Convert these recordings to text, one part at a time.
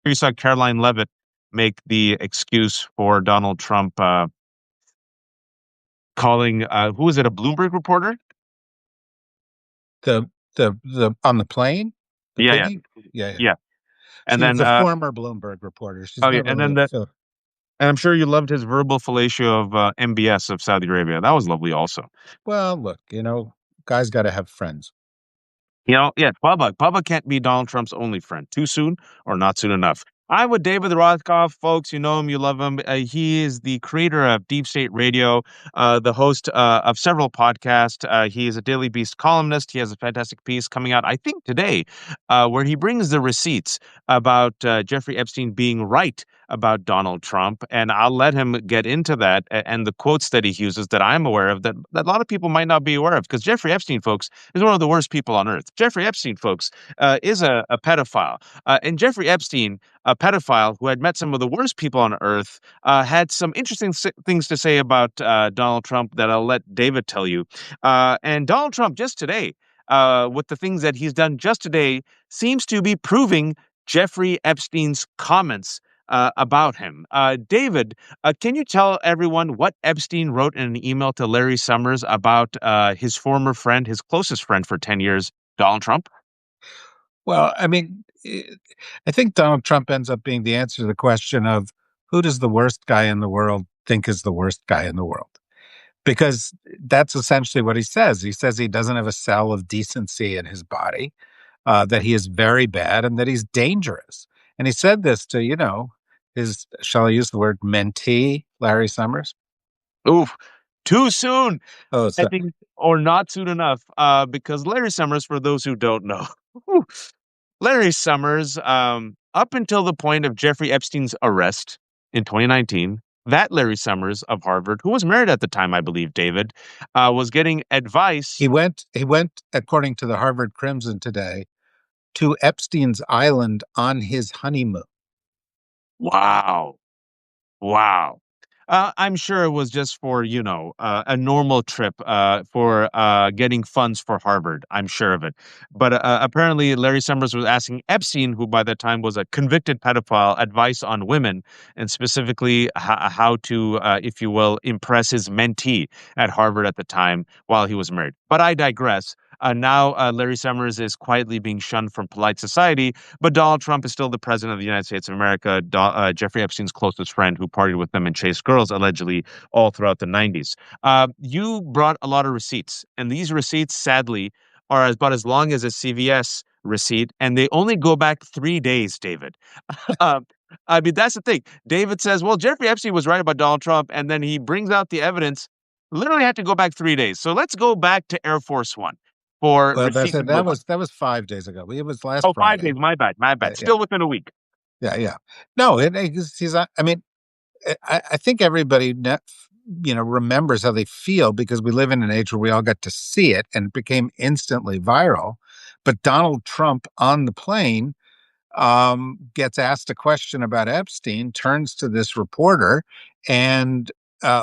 You saw Caroline Levitt make the excuse for Donald Trump calling, who was it, a Bloomberg reporter? The on the plane, the Yeah, yeah, piggy. Yeah, yeah. yeah. And She was then, a former Bloomberg reporter. She's oh yeah, never and really then filled. and I'm sure you loved his verbal fellatio of MBS of Saudi Arabia. That was lovely also. Well, look, guys got to have friends. Yeah, Bubba. Bubba can't be Donald Trump's only friend. Too soon or not soon enough. I'm with David Rothkopf, folks. You know him, you love him. He is the creator of Deep State Radio, the host of several podcasts. He is a Daily Beast columnist. He has a fantastic piece coming out, I think, today, where he brings the receipts about Jeffrey Epstein being right about Donald Trump. And I'll let him get into that and the quotes that he uses that I'm aware of that a lot of people might not be aware of. Because Jeffrey Epstein, folks, is one of the worst people on earth. Jeffrey Epstein, folks, is a pedophile. And Jeffrey Epstein, a pedophile who had met some of the worst people on earth, had some interesting things to say about Donald Trump that I'll let David tell you. And Donald Trump, just today, with the things that he's done just today, seems to be proving Jeffrey Epstein's comments about him. David, can you tell everyone what Epstein wrote in an email to Larry Summers about his former friend, his closest friend for 10 years, Donald Trump? Well, I mean, I think Donald Trump ends up being the answer to the question of who does the worst guy in the world think is the worst guy in the world? Because that's essentially what he says. He says he doesn't have a cell of decency in his body, that he is very bad and that he's dangerous. And he said this to, his, shall I use the word mentee, Larry Summers? Oof, too soon, Oh, I so, think, or not soon enough, because Larry Summers, for those who don't know, Larry Summers, up until the point of Jeffrey Epstein's arrest in 2019, that Larry Summers of Harvard, who was married at the time, I believe, David, was getting advice. he went, according to the Harvard Crimson today, to Epstein's Island on his honeymoon. Wow. Wow. I'm sure it was just for, a normal trip for getting funds for Harvard. I'm sure of it. But apparently, Larry Summers was asking Epstein, who by that time was a convicted pedophile, advice on women and specifically how to, if you will, impress his mentee at Harvard at the time while he was married. But I digress. Now, Larry Summers is quietly being shunned from polite society, but Donald Trump is still the president of the United States of America, Jeffrey Epstein's closest friend who partied with them and chased girls allegedly all throughout the 90s. You brought a lot of receipts, and these receipts, sadly, are about as long as a CVS receipt, and they only go back 3 days, David. Um, I mean, that's the thing. David says, well, Jeffrey Epstein was right about Donald Trump, and then he brings out the evidence. Literally had to go back 3 days. So let's go back to Air Force One for Well, that's receipt it. number That one. was that was 5 days ago. It was last Oh, 5 days. Friday. My bad. My Yeah, bad. yeah, Still within a week. yeah, yeah. No, he's. I mean, I think everybody remembers how they feel because we live in an age where we all got to see it and it became instantly viral. But Donald Trump on the plane gets asked a question about Epstein, turns to this reporter and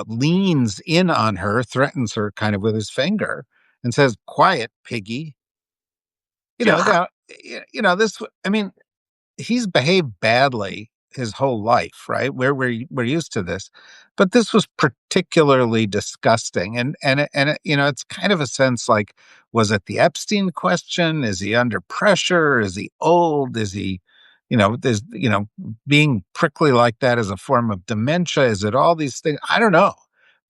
leans in on her, threatens her kind of with his finger, and says, "Quiet, piggy." Yeah. Now, this. I mean, he's behaved badly his whole life, right? We're used to this, but this was particularly disgusting, and it's kind of a sense like, was it the Epstein question? Is he under pressure? Is he old? Is he, there's being prickly like that as a form of dementia? Is it all these things? I don't know,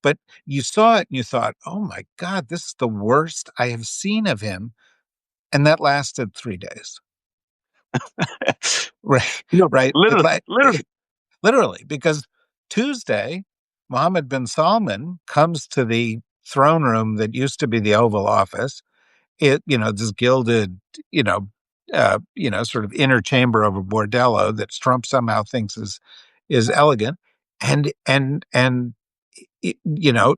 but you saw it and you thought, oh my God, this is the worst I have seen of him, and that lasted 3 days. Right, right. It Literally, like literally. literally because Tuesday, Mohammed bin Salman comes to the throne room that used to be the Oval Office. This gilded, sort of inner chamber of a bordello that Trump somehow thinks is elegant, and you know,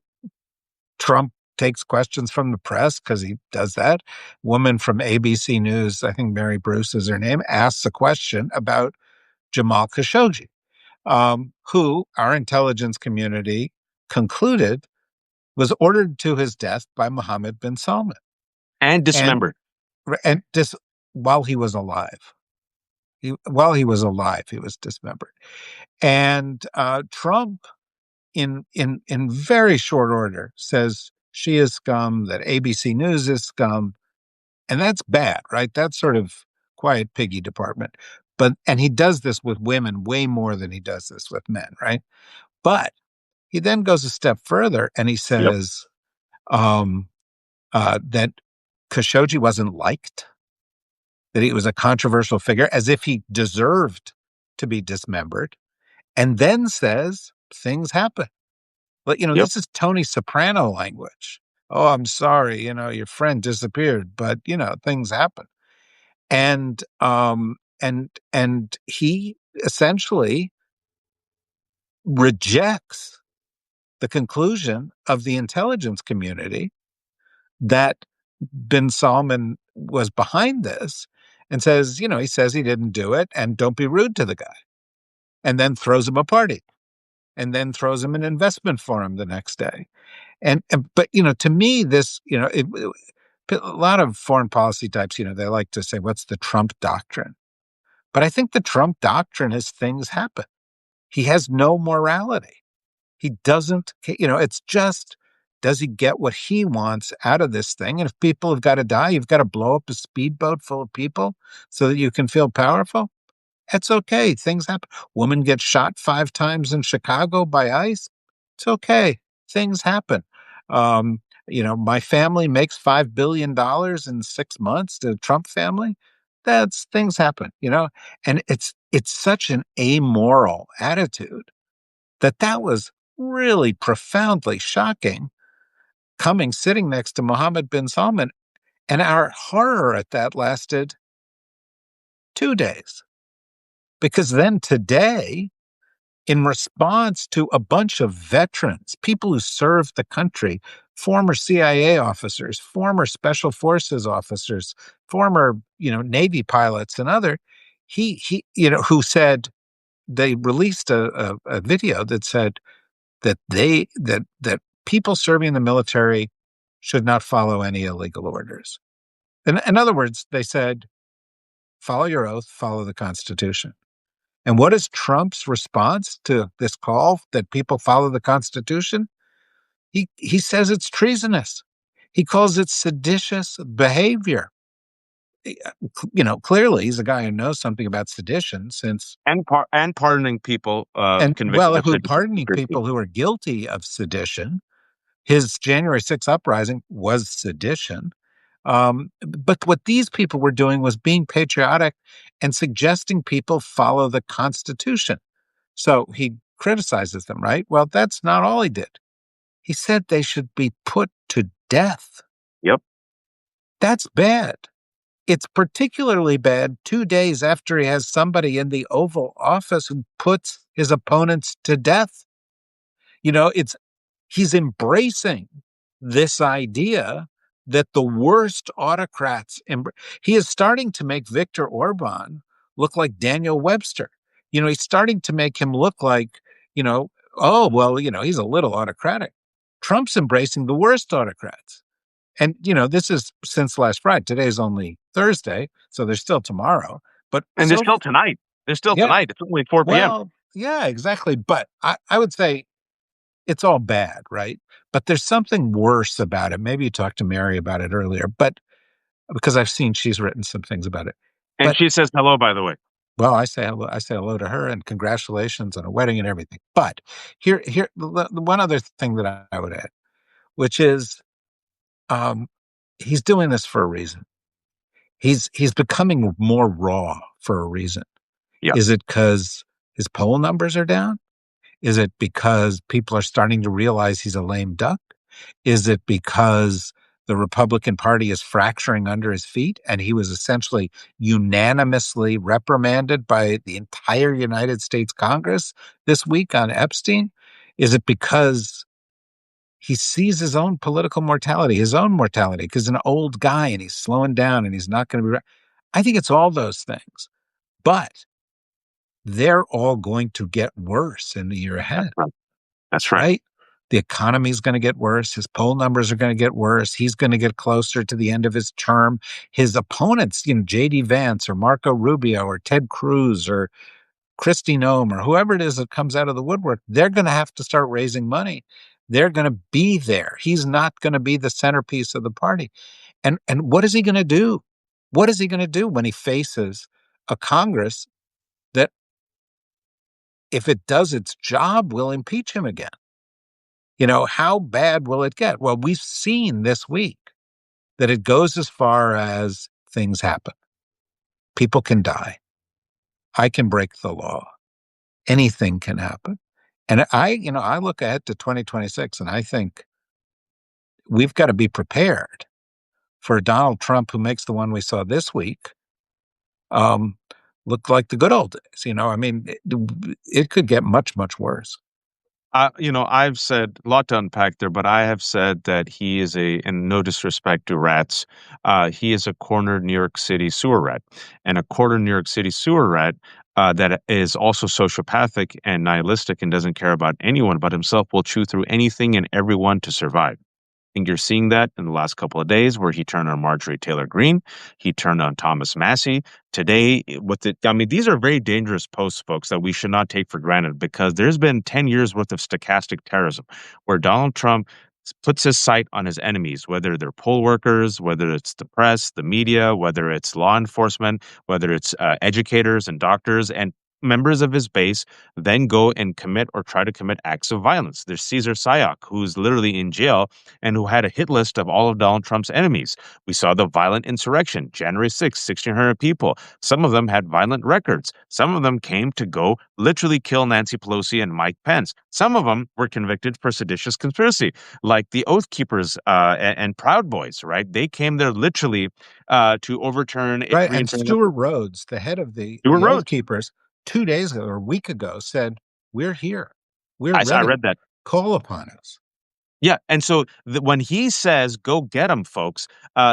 Trump takes questions from the press because he does that. Woman from ABC News, I think Mary Bruce is her name, asks a question about Jamal Khashoggi, who our intelligence community concluded was ordered to his death by Mohammed bin Salman, And and dismembered. and this while he was alive. While he was alive, he was dismembered. And Trump, in very short order, says she is scum, that ABC News is scum, and that's bad, right? That's sort of quiet piggy department. And he does this with women way more than he does this with men, right? But he then goes a step further and he Yep. says um, that Khashoggi wasn't liked, that he was a controversial figure, as if he deserved to be dismembered, and then says things happen. But, Yep. this is Tony Soprano language. Oh, I'm sorry, your friend disappeared, but, things happen. And he essentially rejects the conclusion of the intelligence community that bin Salman was behind this, and says, he says he didn't do it, and don't be rude to the guy, and then throws him a party, and then throws him an investment forum the next day. But to me, this, a lot of foreign policy types, they like to say, what's the Trump doctrine? But I think the Trump doctrine is things happen. He has no morality. He doesn't, it's just, does he get what he wants out of this thing? And if people have got to die, you've got to blow up a speedboat full of people so that you can feel powerful. It's okay. Things happen. Woman gets shot 5 times in Chicago by ICE. It's okay. Things happen. Um, my family makes $5 billion in 6 months. The Trump family, that's things happen. And it's such an amoral attitude that was really profoundly shocking. Sitting next to Mohammed bin Salman, and our horror at that lasted 2 days, because then today, in response to a bunch of veterans, people who served the country, former CIA officers, former special forces officers, former, Navy pilots and other, who said, they released a video that said that people serving in the military should not follow any illegal orders. In other words, they said, follow your oath, follow the Constitution. And what is Trump's response to this call that people follow the Constitution? He says it's treasonous. He calls it seditious behavior. Clearly he's a guy who knows something about sedition, since And pardoning people and convicted well, of who sedition. pardoning people who are guilty of sedition. His January 6th uprising was sedition. But what these people were doing was being patriotic and suggesting people follow the Constitution. So he criticizes them, right? Well, that's not all he did. He said they should be put to death. Yep. That's bad. It's particularly bad 2 days after he has somebody in the Oval Office who puts his opponents to death. He's embracing this idea that the worst autocrats, he is starting to make Viktor Orban look like Daniel Webster. He's starting to make him look like, oh, well, he's a little autocratic. Trump's embracing the worst autocrats. And, this is since last Friday. Today's only Thursday, so there's still tomorrow. But And there's still tonight. There's still yeah, tonight. It's only 4 p.m. well, yeah, exactly. But I would say it's all bad, right? But there's something worse about it. Maybe you talked to Mary about it earlier, but because I've seen she's written some things about it. And But she says hello, by the way. well, I say hello to her, and congratulations on a wedding and everything. But the one other thing that I would add, which is, um, he's doing this for a reason. He's becoming more raw for a reason. Yeah. Is it because his poll numbers are down? Is it because people are starting to realize he's a lame duck? Is it because the Republican Party is fracturing under his feet and he was essentially unanimously reprimanded by the entire United States Congress this week on Epstein? Is it because he sees his own political mortality, his own mortality, because he's an old guy and he's slowing down and he's not going to be? I think it's all those things. But they're all going to get worse in the year ahead, That's right. right? The economy is going to get worse. His poll numbers are going to get worse. He's going to get closer to the end of his term. His opponents, J.D. Vance or Marco Rubio or Ted Cruz or Kristi Noem or whoever it is that comes out of the woodwork, they're going to have to start raising money. They're going to be there. He's not going to be the centerpiece of the party. And what is he going to do? What is he going to do when he faces a Congress that, if it does its job, will impeach him again? How bad will it get? Well, we've seen this week that it goes as far as things happen. People can die. I can break the law. Anything can happen. And I look ahead to 2026 and I think we've got to be prepared for a Donald Trump who makes the one we saw this week look like the good old days. It could get much, much worse. I've said a lot to unpack there, but I have said that he is and no disrespect to rats, he is a cornered New York City sewer rat, and a cornered New York City sewer rat that is also sociopathic and nihilistic and doesn't care about anyone but himself will chew through anything and everyone to survive. Think you're seeing that in the last couple of days where he turned on Marjorie Taylor Greene, he turned on Thomas Massey. Today, these are very dangerous posts, folks, that we should not take for granted because there's been 10 years worth of stochastic terrorism where Donald Trump puts his sight on his enemies, whether they're poll workers, whether it's the press, the media, whether it's law enforcement, whether it's educators and doctors, and members of his base then go and commit or try to commit acts of violence. There's Cesar Sayoc, who's literally in jail and who had a hit list of all of Donald Trump's enemies. We saw the violent insurrection, January 6th, 1,600 people. Some of them had violent records. Some of them came to go literally kill Nancy Pelosi and Mike Pence. Some of them were convicted for seditious conspiracy, like the Oath Keepers and Proud Boys, right? They came there literally to overturn a Right. free And and fair Stuart Rhodes, the head of the Stuart Oath Rhodes. Keepers, 2 days ago or a week ago said, "We're here. We're I ready. read that. Call upon us." Yeah, and so when he says, "Go get them, folks,"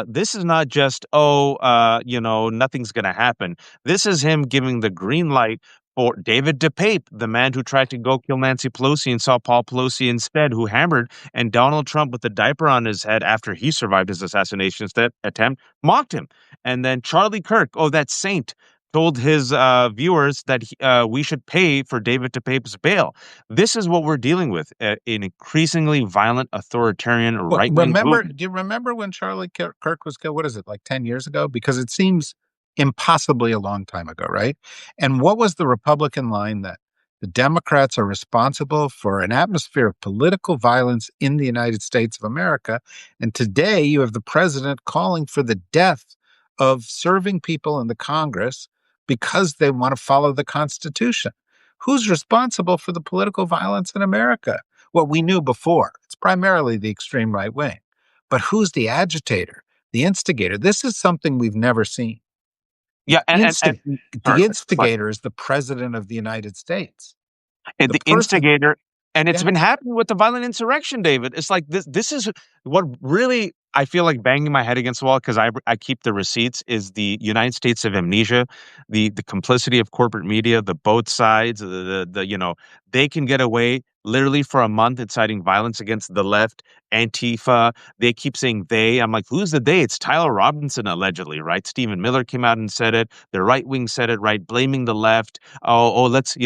this is not just, nothing's going to happen. This is him giving the green light for David DePape, the man who tried to go kill Nancy Pelosi and saw Paul Pelosi instead, who hammered, and Donald Trump with the diaper on his head after he survived his assassination attempt, mocked him. And then Charlie Kirk, that saint, told his viewers that we should pay for David DePape's bail. This is what we're dealing with, an increasingly violent, authoritarian, Well, right-wing movement. do you remember when Charlie Kirk was killed? What is it, like 10 years ago? Because it seems impossibly a long time ago, right? And what was the Republican line then? The Democrats are responsible for an atmosphere of political violence in the United States of America. And today you have the president calling for the death of serving people in the Congress because they want to follow the Constitution. Who's responsible for the political violence in America? Well, we knew before. It's primarily the extreme right wing. But who's the agitator, the instigator? This is something we've never seen. Yeah, The sorry, but instigator is the president of the United States. The the person, instigator, and it's yeah. been happening with the violent insurrection, David. It's like this is what really I feel like banging my head against the wall because I keep the receipts is the United States of amnesia, the complicity of corporate media, the both sides, they can get away literally for a month inciting violence against the left, Antifa. They keep saying they. I'm like, who's the they? It's Tyler Robinson allegedly, right? Stephen Miller came out and said it. The right wing said it, right? Blaming the left. Let's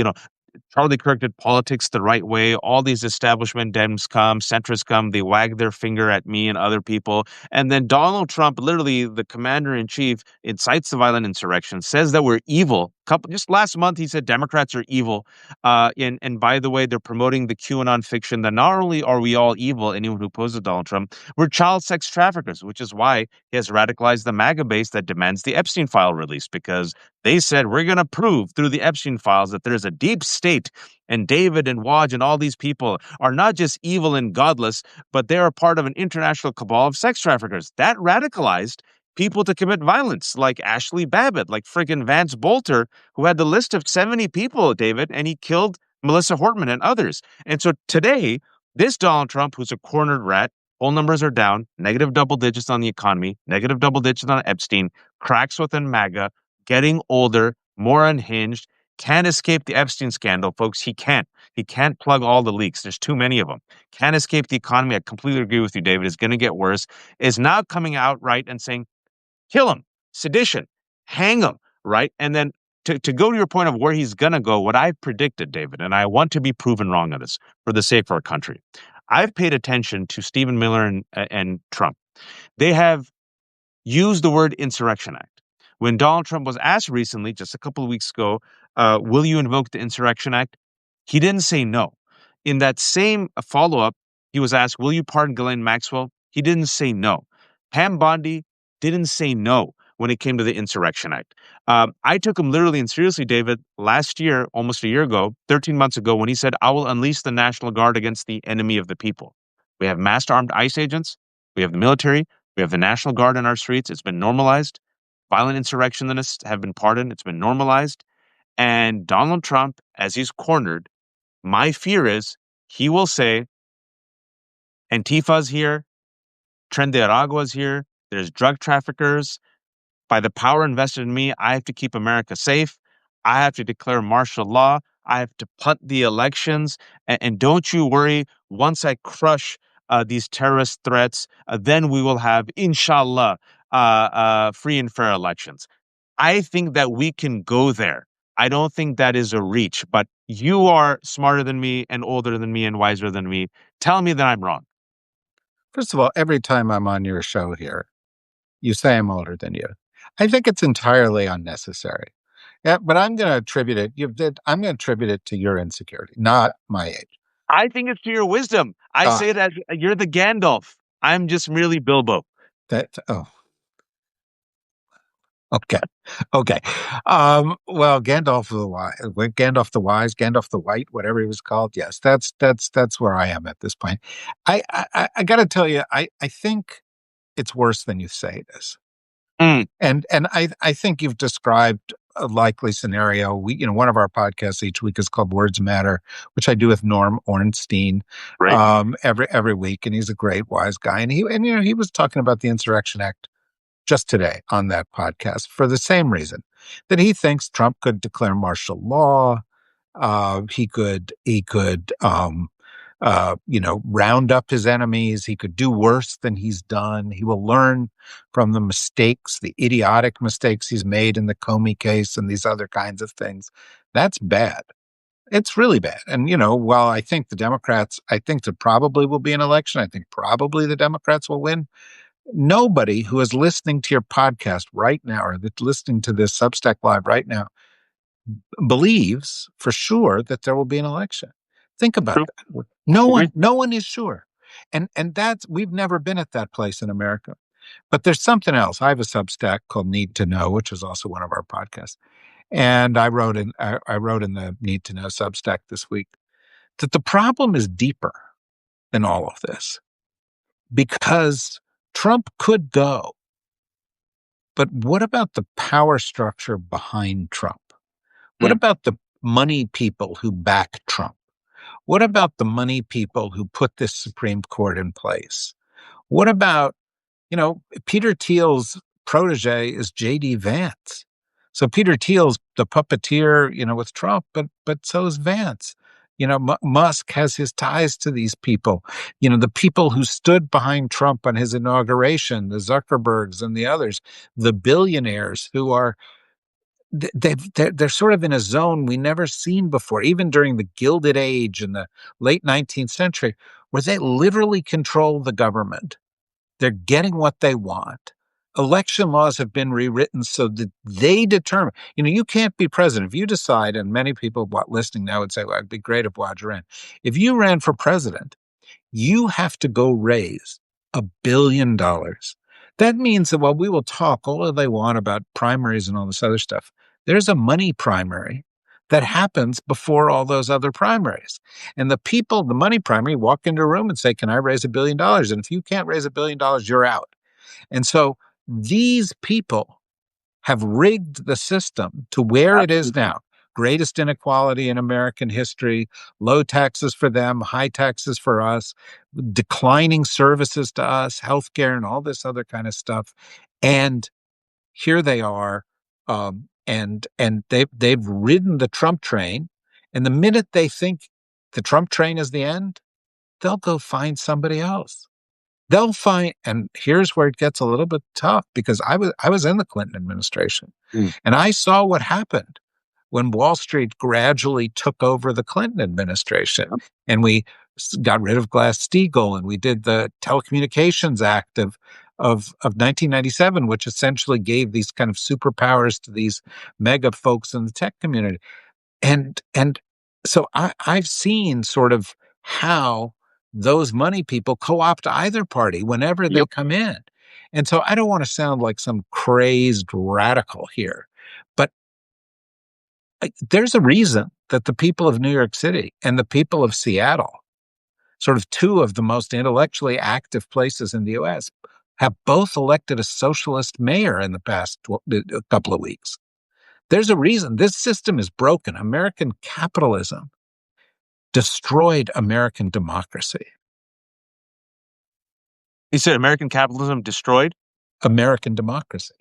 Charlie Kirk did politics the right way. All these establishment Dems come, centrists come, they wag their finger at me and other people. And then Donald Trump, literally the commander in chief, incites the violent insurrection, says that we're evil. Just last month, he said Democrats are evil. And by the way, they're promoting the QAnon fiction that not only are we all evil, anyone who opposes Donald Trump, we're child sex traffickers, which is why he has radicalized the MAGA base that demands the Epstein file release, because they said, we're going to prove through the Epstein files that there's a deep state, and David and Waj and all these people are not just evil and godless, but they are part of an international cabal of sex traffickers. That radicalized people to commit violence, like Ashley Babbitt, like friggin' Vance Bolter, who had the list of 70 people, David, and he killed Melissa Hortman and others. And so today, this Donald Trump, who's a cornered rat, poll numbers are down, negative double digits on the economy, negative double digits on Epstein, cracks within MAGA, getting older, more unhinged, Can't escape the Epstein scandal, folks. He can't. He can't plug all the leaks. There's too many of them. Can't escape the economy. I completely agree with you, David. It's going to get worse. Is now coming out right and saying, kill him, sedition, hang him, right? And then to go to your point of where he's going to go, what I've predicted, David, and I want to be proven wrong on this for the sake of our country. I've paid attention to Stephen Miller and Trump. They have used the word Insurrection Act. When Donald Trump was asked recently, just a couple of weeks ago, will you invoke the Insurrection Act? He didn't say no. In that same follow up, he was asked, will you pardon Ghislaine Maxwell? He didn't say no. Pam Bondi didn't say no when it came to the Insurrection Act. I took him literally and seriously, David, last year, almost a year ago, 13 months ago, when he said, I will unleash the National Guard against the enemy of the people. We have massed armed ICE agents. We have the military. We have the National Guard in our streets. It's been normalized. Violent insurrectionists have been pardoned. It's been normalized. And Donald Trump, as he's cornered, my fear is he will say, Antifa's here, Tren de Aragua's here, there's drug traffickers. By the power invested in me, I have to keep America safe. I have to declare martial law. I have to punt the elections. And don't you worry, once I crush these terrorist threats, then we will have, inshallah, free and fair elections. I think that we can go there. I don't think that is a reach, but you are smarter than me and older than me and wiser than me. Tell me that I'm wrong. First of all, every time I'm on your show here, you say I'm older than you. I think it's entirely unnecessary. Yeah, but I'm going to attribute it. I'm going to attribute it to your insecurity, not my age. I think it's to your wisdom. I say that you're the Gandalf. I'm just merely Bilbo. Okay. Well, Gandalf the Wise, Gandalf the White, whatever he was called. Yes, that's where I am at this point. I got to tell you, I think it's worse than you say it is. And I think you've described a likely scenario. One of our podcasts each week is called Words Matter, which I do with Norm Ornstein, right. every week, and he's a great wise guy. And he was talking about the Insurrection Act just today on that podcast for the same reason that he thinks Trump could declare martial law. He could round up his enemies. He could do worse than he's done. He will learn from the mistakes, the idiotic mistakes he's made in the Comey case and these other kinds of things. That's bad. It's really bad. And, while I think there probably will be an election. I think probably the Democrats will win. Nobody who is listening to your podcast right now or that's listening to this Substack Live right now believes for sure that there will be an election. Think about that. No one is sure. And we've never been at that place in America. But there's something else. I have a Substack called Need to Know, which is also one of our podcasts. And I wrote in the Need to Know Substack this week that the problem is deeper than all of this because Trump could go. But what about the power structure behind Trump? What about the money people who back Trump? What about the money people who put this Supreme Court in place? What about, Peter Thiel's protege is J.D. Vance. So Peter Thiel's the puppeteer, with Trump, but so is Vance. Musk has his ties to these people. The people who stood behind Trump on his inauguration, the Zuckerbergs and the others, the billionaires who are they're sort of in a zone we never seen before, even during the Gilded Age in the late 19th century, where they literally control the government. They're getting what they want. Election laws have been rewritten so that they determine, you can't be president. If you decide, and many people listening now would say, well, it'd be great if Waj ran. If you ran for president, you have to go raise $1 billion. That means that while we will talk all they want about primaries and all this other stuff, there's a money primary that happens before all those other primaries. And the people, the money primary, walk into a room and say, can I raise $1 billion? And if you can't raise $1 billion, you're out. And so these people have rigged the system to where it is now. Greatest inequality in American history, low taxes for them, high taxes for us, declining services to us, healthcare and all this other kind of stuff. And here they are. and they've ridden the Trump train, and the minute they think the Trump train is the end, they'll go find somebody else. They'll find, and here's where it gets a little bit tough, because I was in the Clinton administration, and I saw what happened when Wall Street gradually took over the Clinton administration, and we got rid of Glass-Steagall, and we did the Telecommunications Act of 1997, which essentially gave these kind of superpowers to these mega folks in the tech community. And so I've seen sort of how those money people co-opt either party whenever they come in. And so I don't want to sound like some crazed radical here, but there's a reason that the people of New York City and the people of Seattle, sort of two of the most intellectually active places in the US, have both elected a socialist mayor in the past couple of weeks. There's a reason. This system is broken. American capitalism destroyed American democracy. You said American capitalism destroyed American democracy.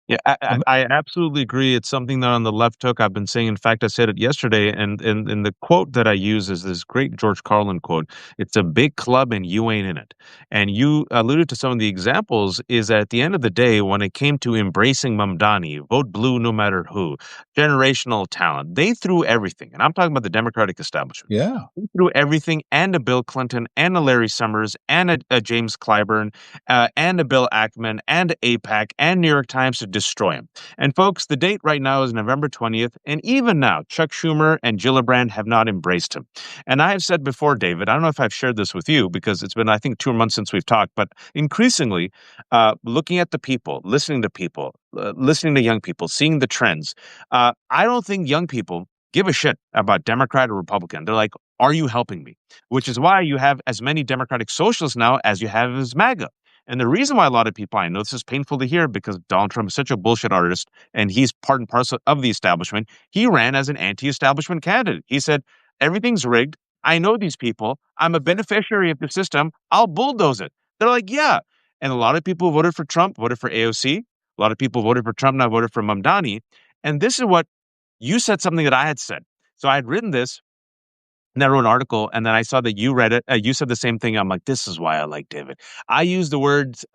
Yeah, I absolutely agree. It's something that on the left took. I've been saying, in fact, I said it yesterday, and the quote that I use is this great George Carlin quote. It's a big club and you ain't in it. And you alluded to some of the examples is at the end of the day, when it came to embracing Mamdani, vote blue no matter who, generational talent, they threw everything. And I'm talking about the Democratic establishment. Yeah. They threw everything, and a Bill Clinton, and a Larry Summers, and a James Clyburn, and a Bill Ackman, and AIPAC, and New York Times to destroy him. And folks, the date right now is November 20th, and even now, Chuck Schumer and Gillibrand have not embraced him. And I have said before, David, I don't know if I've shared this with you because it's been, I think, 2 months since we've talked, but increasingly, looking at the people, listening to people, listening to young people, seeing the trends, I don't think young people give a shit about Democrat or Republican. They're like, are you helping me? Which is why you have as many Democratic socialists now as you have as MAGA. And the reason why a lot of people, I know this is painful to hear because Donald Trump is such a bullshit artist and he's part and parcel of the establishment. He ran as an anti-establishment candidate. He said, everything's rigged. I know these people. I'm a beneficiary of the system. I'll bulldoze it. They're like, yeah. And a lot of people who voted for Trump, voted for AOC. A lot of people voted for Trump, now voted for Mamdani. And this is what you said, something that I had said. So I had written this, and I wrote an article, and then I saw that you read it. You said the same thing. I'm like, this is why I like David. I use the words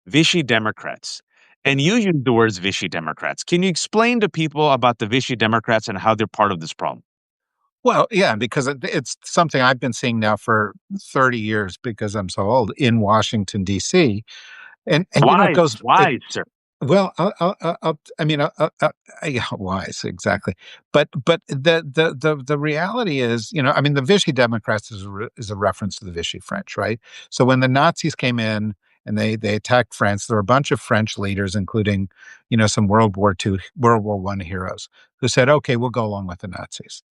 Vichy Democrats, and you use the words Vichy Democrats. Can you explain to people about the Vichy Democrats and how they're part of this problem? Well, yeah, because it's something I've been seeing now for 30 years because I'm so old in Washington, D.C. And you know, it goes. Why, sir? Well, I mean, yeah, wise, exactly. But the reality is, you know, I mean, the Vichy Democrats is a reference to the Vichy French, right? So when the Nazis came in and they attacked France, there were a bunch of French leaders, including, you know, some World War II, World War I heroes, who said, okay, we'll go along with the Nazis.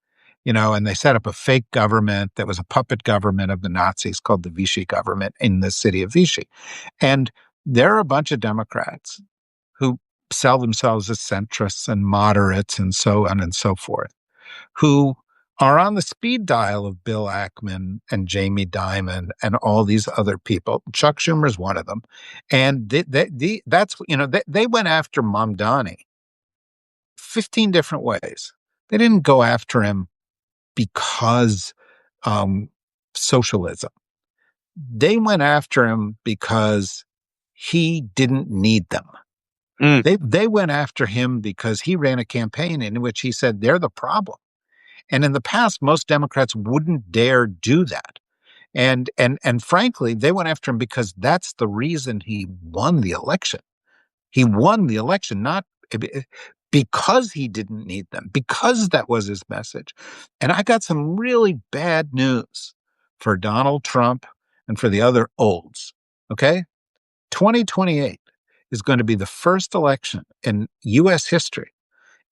You know, and they set up a fake government that was a puppet government of the Nazis called the Vichy government in the city of Vichy. And there are a bunch of Democrats who sell themselves as centrists and moderates and so on and so forth, who are on the speed dial of Bill Ackman and Jamie Dimon and all these other people. Chuck Schumer is one of them. And that's, you know, they went after Mamdani 15 different ways. They didn't go after him because socialism. They went after him because he didn't need them. They went after him because he ran a campaign in which he said they're the problem. And in the past, most Democrats wouldn't dare do that. And frankly, they went after him because that's the reason he won the election. He won the election not because he didn't need them, because that was his message. And I got some really bad news for Donald Trump and for the other olds. Okay? 2028 is going to be the first election in U.S. history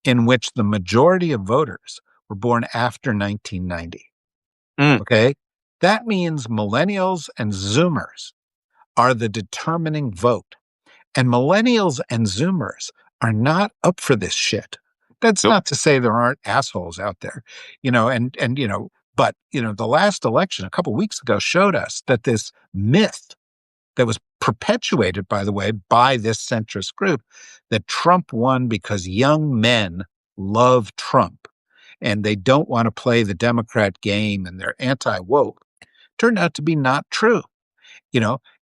in which the majority of voters were born after 1990. Okay? That means millennials and Zoomers are the determining vote. And millennials and Zoomers are not up for this shit. That's not to say there aren't assholes out there, you know, and you know, but you know, the last election a couple of weeks ago showed us that this myth that was perpetuated, by the way, by this centrist group, that Trump won because young men love Trump and they don't want to play the Democrat game and they're anti-woke turned out to be not true.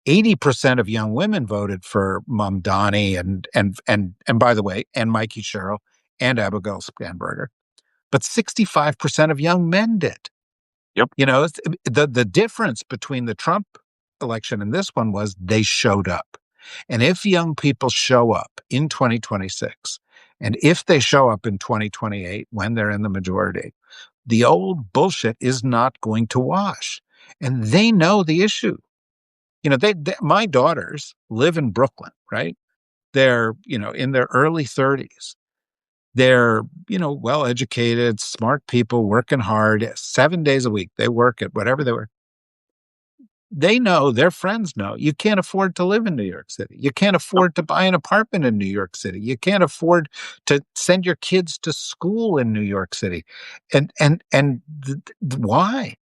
80% of young women voted for Mamdani and by the way, and Mikey Sherrill and Abigail Spanberger, but 65% of young men did. Yep. The difference between the Trump election and this one was they showed up. And if young people show up in 2026, and if they show up in 2028 when they're in the majority, the old bullshit is not going to wash. And they know the issue. My daughters live in Brooklyn, right? They're, in their early 30s. They're, well-educated, smart people working hard 7 days a week. They work at whatever they work. They know, their friends know, you can't afford to live in New York City. You can't afford to buy an apartment in New York City. You can't afford to send your kids to school in New York City. Why?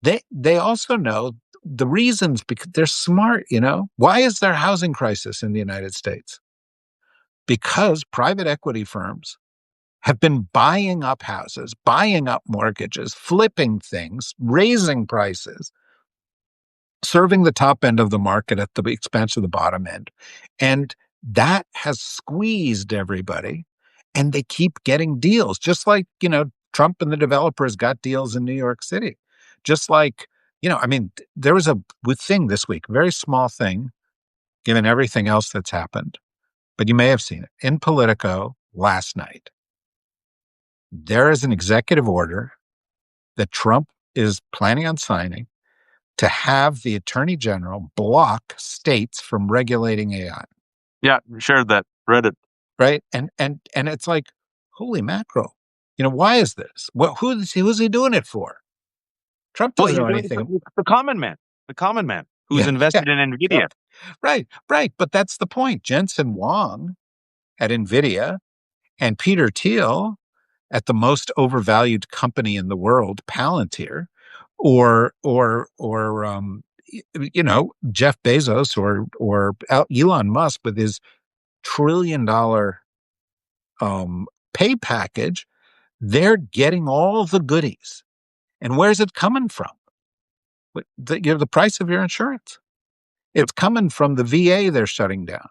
They also know the reasons because they're smart, Why is there a housing crisis in the United States? Because private equity firms have been buying up houses, buying up mortgages, flipping things, raising prices, serving the top end of the market at the expense of the bottom end. And that has squeezed everybody. And they keep getting deals, just like, Trump and the developers got deals in New York City. Just like, there was a thing this week, very small thing, given everything else that's happened. But you may have seen it in Politico last night. There is an executive order that Trump is planning on signing to have the attorney general block states from regulating AI. Yeah, shared that, read it. Right. And it's like, holy mackerel. Why is this? Who's he doing it for? Trump doesn't know anything. The common man who's invested in NVIDIA. Right. But that's the point. Jensen Huang at NVIDIA and Peter Thiel at the most overvalued company in the world, Palantir, or Jeff Bezos or Elon Musk with his $1 trillion pay package, they're getting all the goodies. And where's it coming from? The price of your insurance. It's coming from the VA they're shutting down.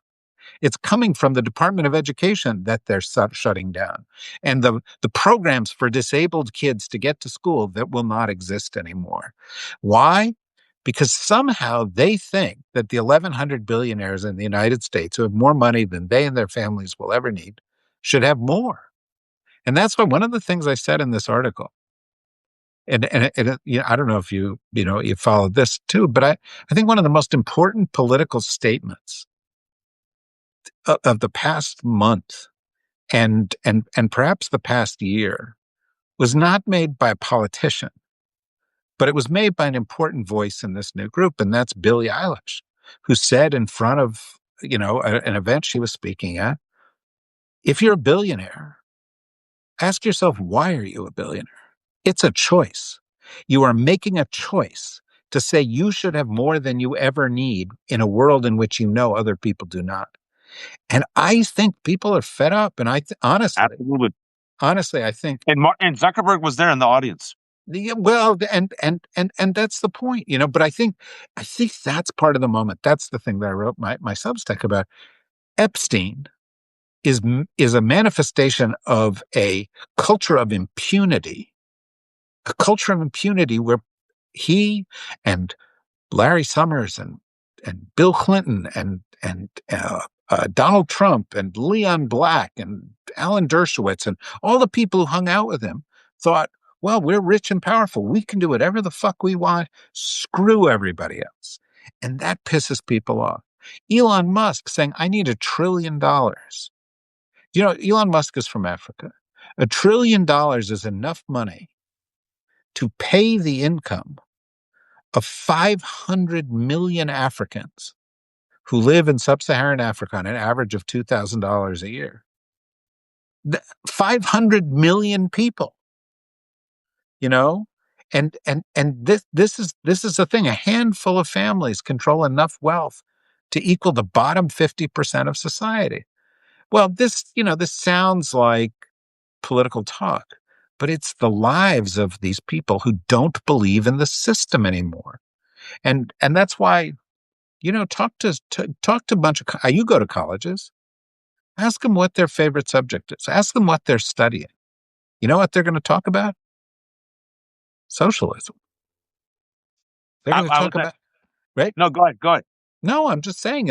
It's coming from the Department of Education that they're shutting down. And the programs for disabled kids to get to school that will not exist anymore. Why? Because somehow they think that the 1,100 billionaires in the United States who have more money than they and their families will ever need should have more. And that's why one of the things I said in this article, and I don't know if you followed this too, but I think one of the most important political statements of the past month and perhaps the past year was not made by a politician, but it was made by an important voice in this new group, and that's Billie Eilish, who said in front of an event she was speaking at, if you're a billionaire, ask yourself, why are you a billionaire? It's a choice. You are making a choice to say you should have more than you ever need in a world in which other people do not. And I think people are fed up. And honestly, I think, and Zuckerberg was there in the audience. Well, and that's the point, But I think that's part of the moment. That's the thing that I wrote my Substack about. Epstein is a manifestation of a culture of impunity, where he and Larry Summers and Bill Clinton and Donald Trump and Leon Black and Alan Dershowitz and all the people who hung out with him thought, well, we're rich and powerful. We can do whatever the fuck we want. Screw everybody else. And that pisses people off. Elon Musk saying, I need $1 trillion. Elon Musk is from Africa. $1 trillion is enough money to pay the income of 500 million Africans who live in sub-Saharan Africa on an average of $2,000 a year. 500 million people, and this is the thing. A handful of families control enough wealth to equal the bottom 50% of society. Well, this sounds like political talk, but it's the lives of these people who don't believe in the system anymore. And that's why, talk to a bunch of, you go to colleges, ask them what their favorite subject is, ask them what they're studying. You know what they're going to talk about? Socialism. They're going to I was talk at about, right? No, go ahead, go ahead. No, I'm just saying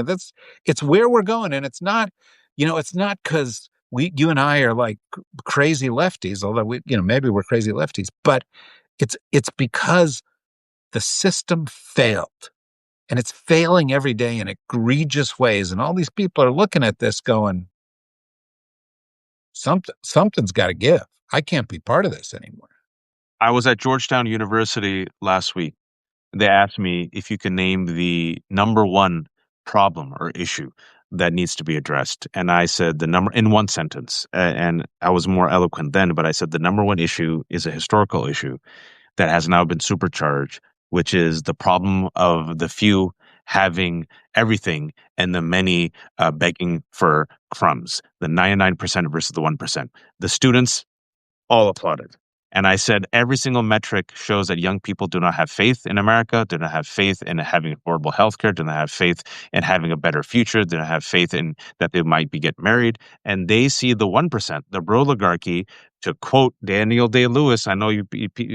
it's where we're going. And it's not, it's not because you and I are like crazy lefties, although maybe we're crazy lefties, but it's because the system failed, and it's failing every day in egregious ways. And all these people are looking at this going, something's got to give. I can't be part of this anymore. I was at Georgetown University last week. They asked me if you can name the number one problem or issue that needs to be addressed. And I said the number in one sentence. And I was more eloquent then, but I said the number one issue is a historical issue that has now been supercharged, which is the problem of the few having everything and the many begging for crumbs, the 99% versus the 1%. The students all applauded. And I said, every single metric shows that young people do not have faith in America, do not have faith in having affordable healthcare, do not have faith in having a better future, do not have faith in that they might be get married. And they see the 1%, the oligarchy, to quote Daniel Day-Lewis. I know you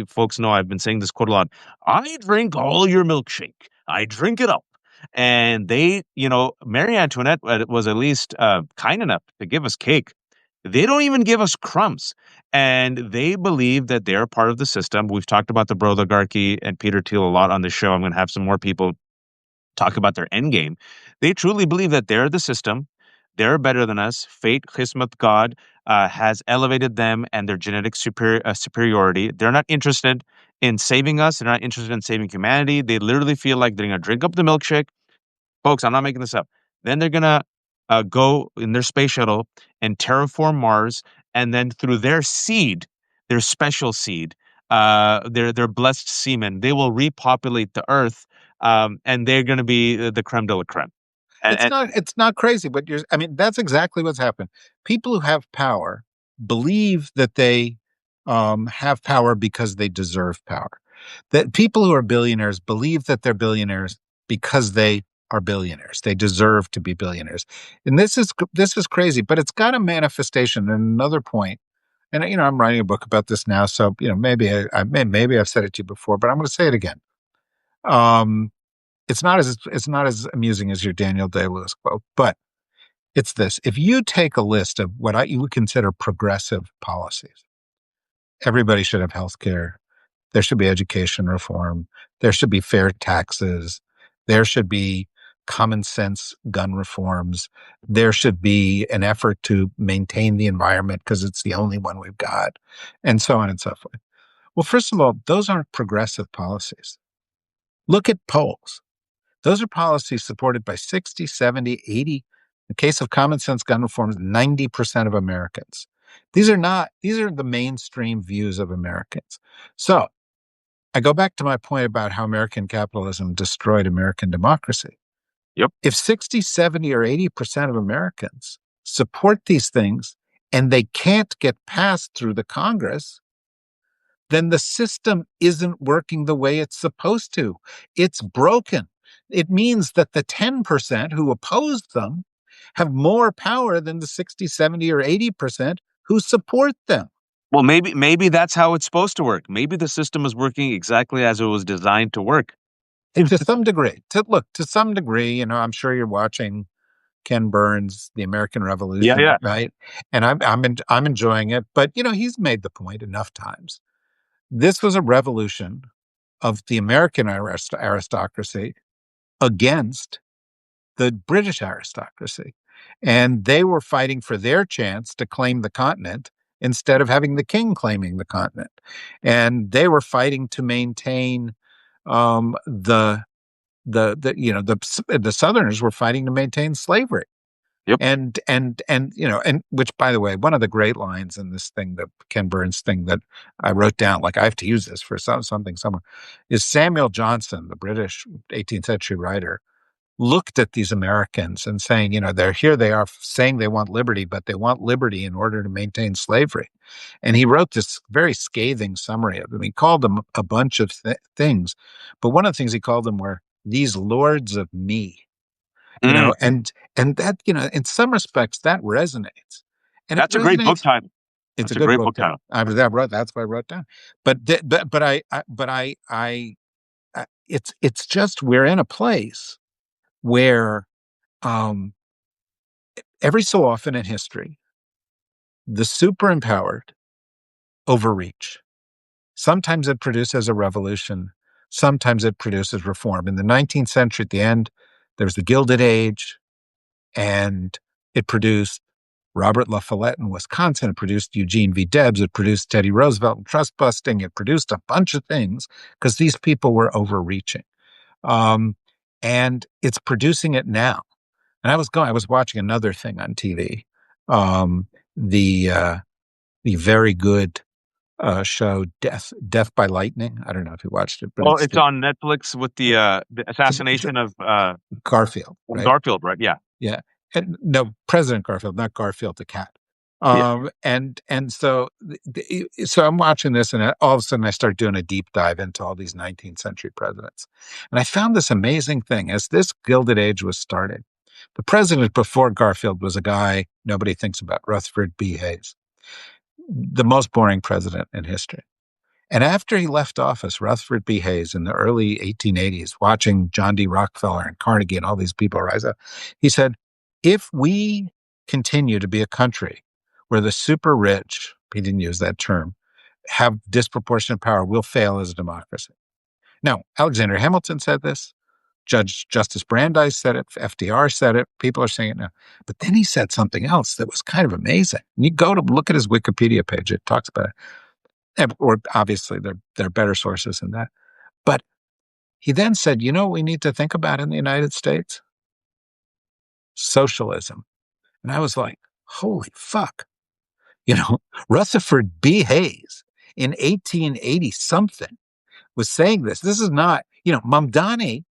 folks know I've been saying this quote a lot. I drink all your milkshake. I drink it up. And they, Marie Antoinette was at least kind enough to give us cake. They don't even give us crumbs. And they believe that they're part of the system. We've talked about the oligarchy and Peter Thiel a lot on the show. I'm going to have some more people talk about their end game. They truly believe that they're the system. They're better than us. Fate, Kismet, God has elevated them and their genetic superiority. They're not interested in saving us. They're not interested in saving humanity. They literally feel like they're going to drink up the milkshake. Folks, I'm not making this up. Then they're going to go in their space shuttle and terraform Mars. And then through their seed, their special seed, their blessed semen, they will repopulate the Earth. And they're going to be the creme de la creme. And It's not crazy, but that's exactly what's happened. People who have power believe that they have power because they deserve power. That people who are billionaires believe that they're billionaires because they are billionaires. They deserve to be billionaires. And this is crazy, but it's got a manifestation. And another point, and I'm writing a book about this now, so maybe maybe I've said it to you before, but I'm going to say it again. It's not as amusing as your Daniel Day-Lewis quote, but it's this: if you take a list of what you would consider progressive policies, everybody should have health care. There should be education reform. There should be fair taxes. There should be common sense gun reforms. There should be an effort to maintain the environment because it's the only one we've got, and so on and so forth. Well, first of all, those aren't progressive policies. Look at polls. Those are policies supported by 60, 70, 80, in the case of common sense gun reforms, 90% of Americans. These are the mainstream views of Americans. So I go back to my point about how American capitalism destroyed American democracy. yep. If 60, 70, or 80% of Americans support these things and they can't get passed through the Congress, then the system isn't working the way it's supposed to. It's broken. It means that the 10% who opposed them have more power than the 60, 70, or 80% who support them. Well, maybe that's how it's supposed to work. Maybe the system is working exactly as it was designed to work. To some degree. To some degree, I'm sure you're watching Ken Burns' The American Revolution, Yeah. right? And I'm enjoying it, but he's made the point enough times. This was a revolution of the American aristocracy against the British aristocracy. And they were fighting for their chance to claim the continent instead of having the king claiming the continent. And they were fighting to maintain the Southerners were fighting to maintain slavery. Yep. And which, by the way, one of the great lines in this thing, the Ken Burns thing that I wrote down, like I have to use this for something somewhere, is Samuel Johnson, the British 18th century writer, looked at these Americans and saying, they are saying they want liberty, but they want liberty in order to maintain slavery. And he wrote this very scathing summary of them. He called them a bunch of things, but one of the things he called them were these lords of me, Mm, and that, in some respects that resonates. And it that's a great book resonates. title. It's a That's a good great book book title. title. That's what I wrote down. But it's just, we're in a place where, um, every so often in history, the super empowered overreach. Sometimes it produces a revolution. Sometimes it produces reform. In the 19th century, at the end, there was the Gilded Age, and it produced Robert La Follette in Wisconsin. It produced Eugene V. Debs. It produced Teddy Roosevelt and trust busting. It produced a bunch of things because these people were overreaching. Um, and it's producing it now. And I was watching another thing on TV, um, the uh, the very good show Death by Lightning. I don't know if you watched it, but Oh, it's on Netflix with the it's assassination of Garfield, right? Garfield, right? Yeah. Yeah. And, no, President Garfield, not Garfield the cat. Yeah. And so so I'm watching this, and all of a sudden I start doing a deep dive into all these 19th century presidents, and I found this amazing thing. As this Gilded Age was starting, the president before Garfield was a guy nobody thinks about, Rutherford B. Hayes, the most boring president in history. And after he left office, Rutherford B. Hayes, in the early 1880s, watching John D. Rockefeller and Carnegie and all these people rise up, he said, if we continue to be a country where the super rich, he didn't use that term, have disproportionate power, we'll fail as a democracy. Now, Alexander Hamilton said this. Judge Justice Brandeis said it. FDR said it. People are saying it now. But then he said something else that was kind of amazing. And you go to look at his Wikipedia page, it talks about it. Or obviously there are better sources than that. But he then said, what we need to think about in the United States? Socialism. And I was like, holy fuck. Rutherford B. Hayes in 1880 something was saying this. This is not, Mamdani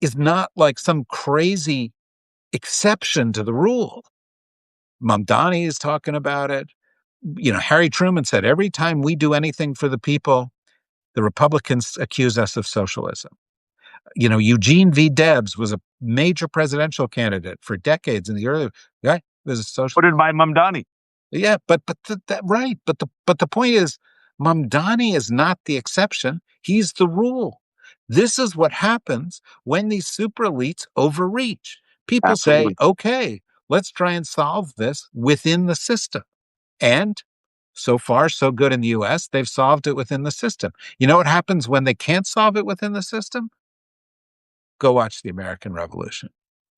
is not like some crazy exception to the rule. Mamdani is talking about it. Harry Truman said, every time we do anything for the people, the Republicans accuse us of socialism. Eugene V. Debs was a major presidential candidate for decades in the early. Guy was a social. Put it by Mamdani. Yeah, right. But the point is, Mamdani is not the exception. He's the rule. This is what happens when these super elites overreach. People say, Absolutely. okay, let's try and solve this within the system. And so far, so good in the US, they've solved it within the system. You know what happens when they can't solve it within the system? Go watch the American Revolution.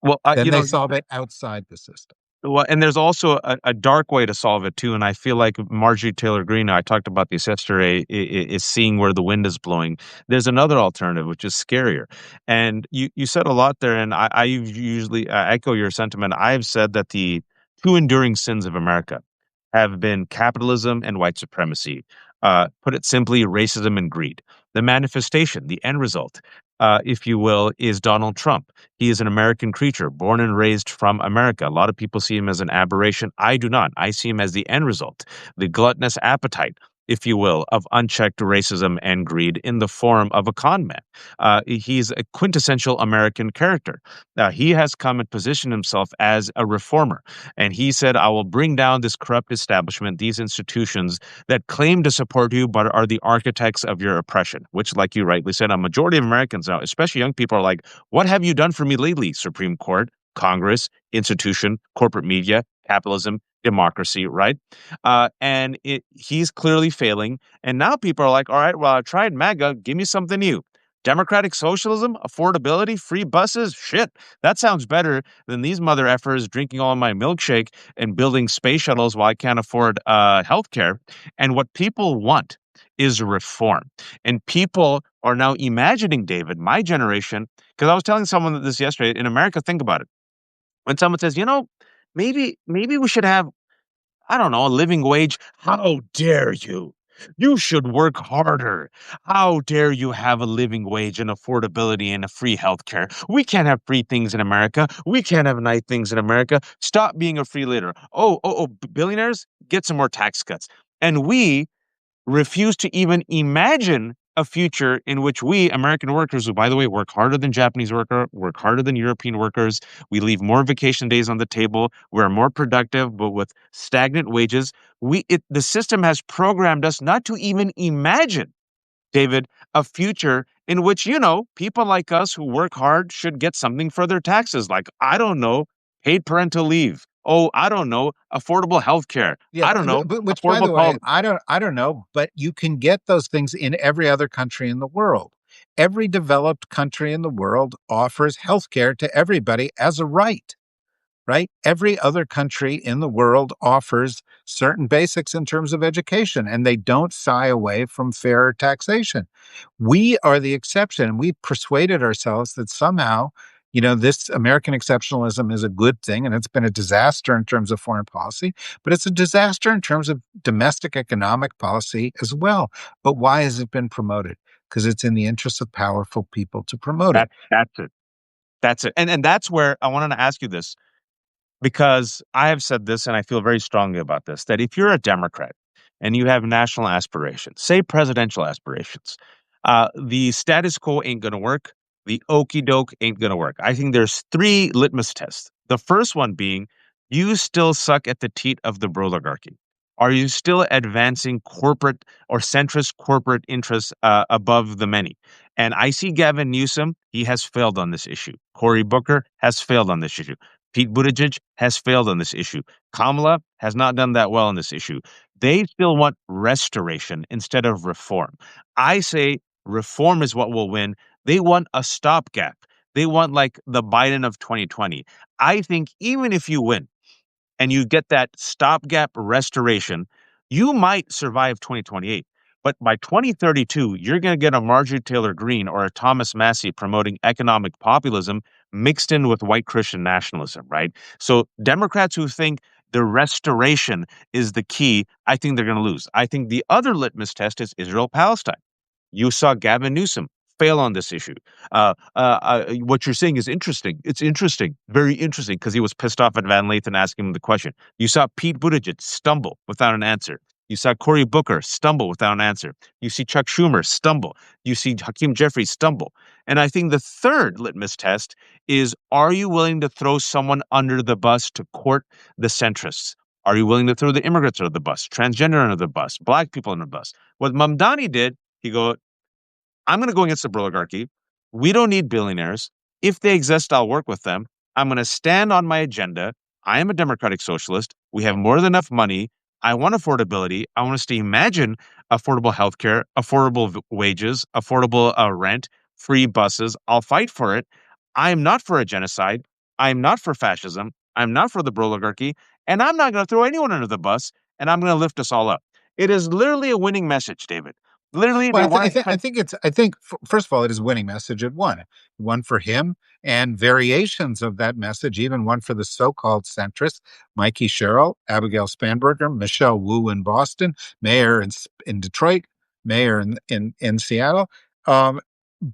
Well, Then they solve it outside the system. well, and there's also a dark way to solve it too. And I feel like Marjorie Taylor Greene, I talked about this yesterday, is seeing where the wind is blowing. There's another alternative, which is scarier. And you said a lot there, and I usually echo your sentiment. I've said that the two enduring sins of America have been capitalism and white supremacy. Put it simply, racism and greed. The manifestation, the end result, if you will, is Donald Trump. He is an American creature, born and raised from America. A lot of people see him as an aberration. I do not. I see him as the end result, the gluttonous appetite, if you will, of unchecked racism and greed in the form of a con man. He's a quintessential American character. He has come and positioned himself as a reformer. And he said, I will bring down this corrupt establishment, these institutions that claim to support you, but are the architects of your oppression, which, like you rightly said, a majority of Americans now, especially young people, are like, what have you done for me lately, Supreme Court, Congress, institution, corporate media, capitalism, democracy, right? He's clearly failing. And now people are like, all right, well, I tried MAGA. Give me something new. Democratic socialism, affordability, free buses. Shit, that sounds better than these mother effers drinking all my milkshake and building space shuttles while I can't afford healthcare. And what people want is reform. And people are now imagining, David, my generation, because I was telling someone this yesterday in America, think about it. When someone says, maybe we should have, I don't know, a living wage. How dare you? You should work harder. How dare you have a living wage and affordability and a free healthcare? We can't have free things in America. We can't have nice things in America. Stop being a free leader. Billionaires, get some more tax cuts. And we refuse to even imagine a future in which we, American workers, who, by the way, work harder than Japanese worker, work harder than European workers, we leave more vacation days on the table, we're more productive, but with stagnant wages. The system has programmed us not to even imagine, David, a future in which, people like us who work hard should get something for their taxes, like, I don't know, paid parental leave. Oh, I don't know, affordable health care. Yeah, I don't know, which, by affordable the way, college. I don't know, but you can get those things in every other country in the world. Every developed country in the world offers healthcare to everybody as a right. Right? Every other country in the world offers certain basics in terms of education, and they don't shy away from fair taxation. We are the exception, and we persuaded ourselves that somehow, this American exceptionalism is a good thing, and it's been a disaster in terms of foreign policy, but it's a disaster in terms of domestic economic policy as well. But why has it been promoted? Because it's in the interest of powerful people to promote it. That's it. That's it. And that's where I wanted to ask you this, because I have said this and I feel very strongly about this, that if you're a Democrat and you have national aspirations, say presidential aspirations, the status quo ain't going to work. The okey doke ain't going to work. I think there's three litmus tests. The first one being, you still suck at the teat of the oligarchy. Are you still advancing corporate or centrist corporate interests above the many? And I see Gavin Newsom, he has failed on this issue. Cory Booker has failed on this issue. Pete Buttigieg has failed on this issue. Kamala has not done that well on this issue. They still want restoration instead of reform. I say reform is what will win. They want a stopgap. They want like the Biden of 2020. I think even if you win, and you get that stopgap restoration, you might survive 2028. But by 2032, you're going to get a Marjorie Taylor Greene or a Thomas Massey promoting economic populism mixed in with white Christian nationalism, right? So Democrats who think the restoration is the key, I think they're going to lose. I think the other litmus test is Israel Palestine. You saw Gavin Newsom fail on this issue. What you're saying is interesting. It's interesting, very interesting, because he was pissed off at Van Lathan asking him the question. You saw Pete Buttigieg stumble without an answer. You saw Cory Booker stumble without an answer. You see Chuck Schumer stumble. You see Hakeem Jeffries stumble. And I think the third litmus test is, are you willing to throw someone under the bus to court the centrists? Are you willing to throw the immigrants under the bus, transgender under the bus, black people under the bus? What Mamdani did, he go, I'm going to go against the oligarchy. We don't need billionaires. If they exist, I'll work with them. I'm going to stand on my agenda. I am a democratic socialist. We have more than enough money. I want affordability. I want us to imagine affordable healthcare, affordable wages, affordable rent, free buses. I'll fight for it. I am not for a genocide. I am not for fascism. I'm not for the oligarchy. And I'm not going to throw anyone under the bus. And I'm going to lift us all up. It is literally a winning message, David. Literally, Well, they want to spend. I think, first of all, it is a winning message. It won, one for him, and variations of that message, even one for the so-called centrists, Mikey Sherrill, Abigail Spanberger, Michelle Wu in Boston, mayor in Detroit, mayor in Seattle. Um,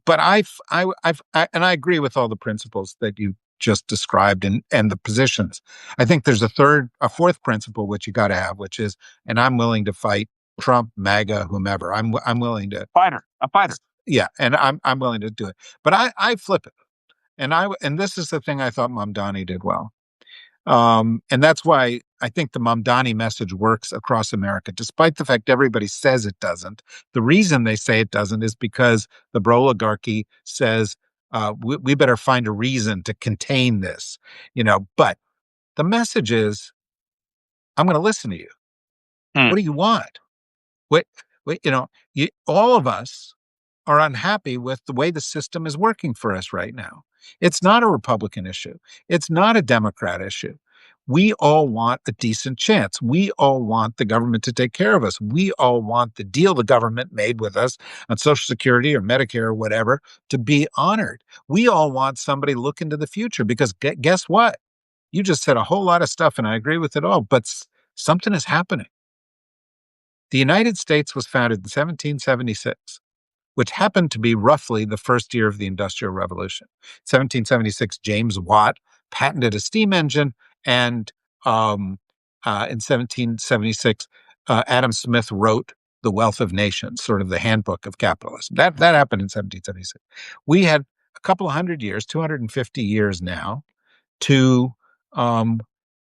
but and I agree with all the principles that you just described and the positions. I think there's a fourth principle which you got to have, which is, and I'm willing to fight Trump, MAGA, whomever. I'm willing to A fighter. yeah, and I'm willing to do it. But I flip it, and this is the thing I thought Mamdani did well, and that's why I think the Mamdani message works across America, despite the fact everybody says it doesn't. The reason they say it doesn't is because the oligarchy says we better find a reason to contain this, But the message is, I'm going to listen to you. Hmm. What do you want? What, all of us are unhappy with the way the system is working for us right now. It's not a Republican issue. It's not a Democrat issue. We all want a decent chance. We all want the government to take care of us. We all want the deal the government made with us on Social Security or Medicare or whatever to be honored. We all want somebody to look into the future, because guess what? You just said a whole lot of stuff and I agree with it all, but something is happening. The United States was founded in 1776, which happened to be roughly the first year of the Industrial Revolution. 1776, James Watt patented a steam engine, and in 1776, Adam Smith wrote The Wealth of Nations, sort of the handbook of capitalism. That happened in 1776. We had a couple of hundred years, 250 years now, to um,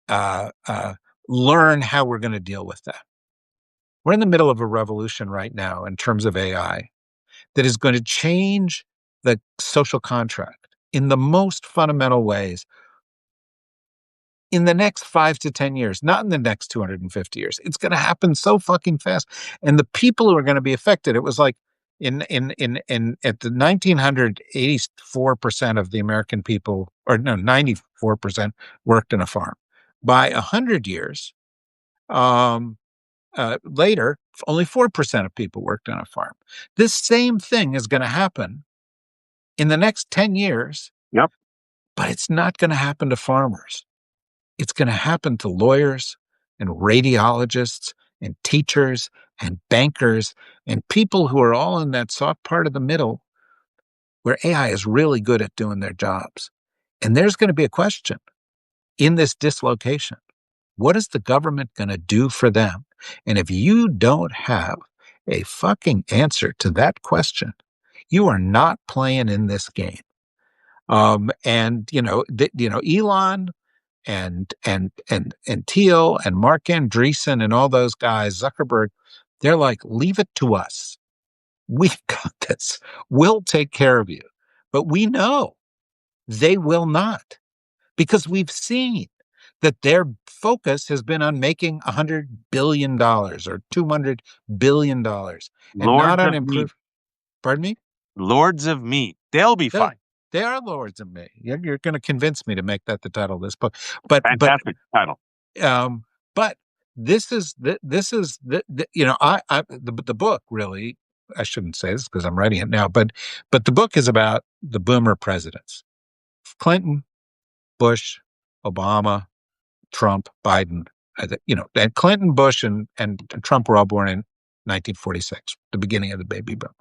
uh, uh, learn how we're going to deal with that. We're in the middle of a revolution right now in terms of AI that is going to change the social contract in the most fundamental ways in the next 5 to 10 years, not in the next 250 years. It's going to happen so fucking fast. And the people who are going to be affected, it was like at the 1900, 84% of the American people, or no, 94% worked in a farm. By 100 years, later, only 4% of people worked on a farm. This same thing is going to happen in the next 10 years, Yep. but it's not going to happen to farmers. It's going to happen to lawyers and radiologists and teachers and bankers and people who are all in that soft part of the middle where AI is really good at doing their jobs. And there's going to be a question in this dislocation. What is the government going to do for them? And if you don't have a fucking answer to that question, you are not playing in this game. And Elon and Thiel and Mark Andreessen and all those guys, Zuckerberg, they're like, leave it to us. We've got this. We'll take care of you. But we know they will not, because we've seen that their focus has been on making $100 billion or $200 billion and not Lords on of meat. improving. Pardon me? Lords of meat. They'll be fine. They are lords of me. You're going to convince me to make that the title of this book. But Fantastic title. but this is the book really. I shouldn't say this because I'm writing it now, but the book is about the boomer presidents: Clinton, Bush, Obama, Trump, Biden. And Clinton, Bush, and Trump were all born in 1946, the beginning of the baby boom.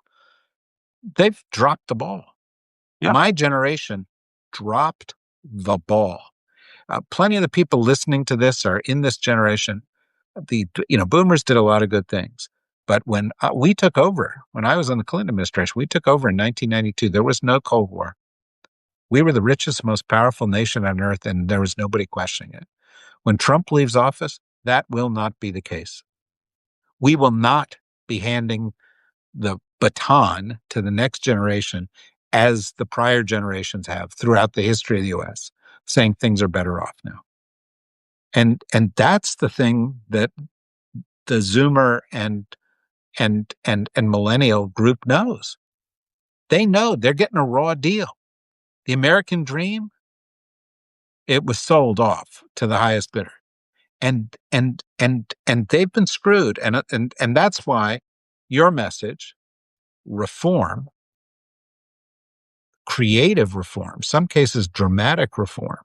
They've dropped the ball. Yeah. My generation dropped the ball. Plenty of the people listening to this are in this generation. Boomers did a lot of good things. But when we took over, when I was in the Clinton administration, we took over in 1992. There was no Cold War. We were the richest, most powerful nation on earth, and there was nobody questioning it. When Trump leaves office, that will not be the case. We will not be handing the baton to the next generation as the prior generations have throughout the history of the U.S., saying things are better off now. And that's the thing that the Zoomer and millennial group knows. They know they're getting a raw deal. The American dream, it was sold off to the highest bidder. And they've been screwed. And that's why your message, reform, creative reform, some cases dramatic reform,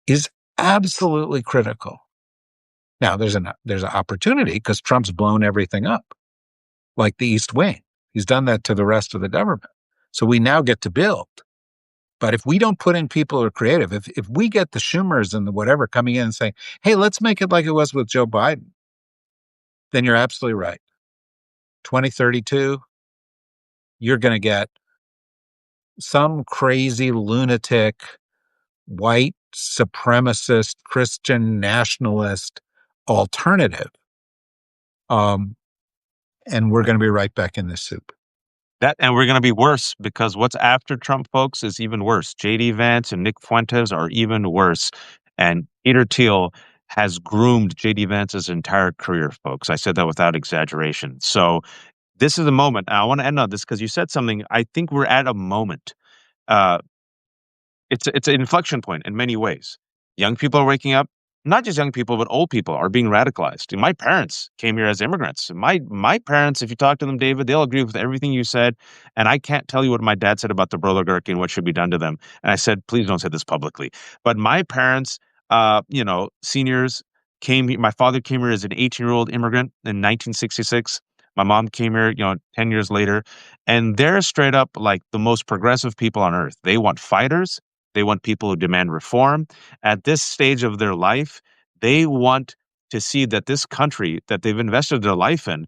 is absolutely critical. Now there's an opportunity because Trump's blown everything up, like the East Wing. He's done that to the rest of the government. So we now get to build. But if we don't put in people who are creative, if we get the Schumers and the whatever coming in and saying, hey, let's make it like it was with Joe Biden, then you're absolutely right. 2032, you're going to get some crazy lunatic, white supremacist, Christian nationalist alternative. And we're going to be right back in this soup. And we're going to be worse, because what's after Trump, folks, is even worse. J.D. Vance and Nick Fuentes are even worse. And Peter Thiel has groomed J.D. Vance's entire career, folks. I said that without exaggeration. So this is a moment. I want to end on this because you said something. I think we're at a moment. It's an inflection point in many ways. Young people are waking up. Not just young people, but old people are being radicalized. My parents came here as immigrants. My parents, if you talk to them, David, they'll agree with everything you said. And I can't tell you what my dad said about the oligarchy and what should be done to them. And I said, please don't say this publicly. But my parents, seniors, My father came here as an 18-year-old immigrant in 1966. My mom came here, 10 years later, and they're straight up like the most progressive people on earth. They want fighters. They want people who demand reform. At this stage of their life, they want to see that this country that they've invested their life in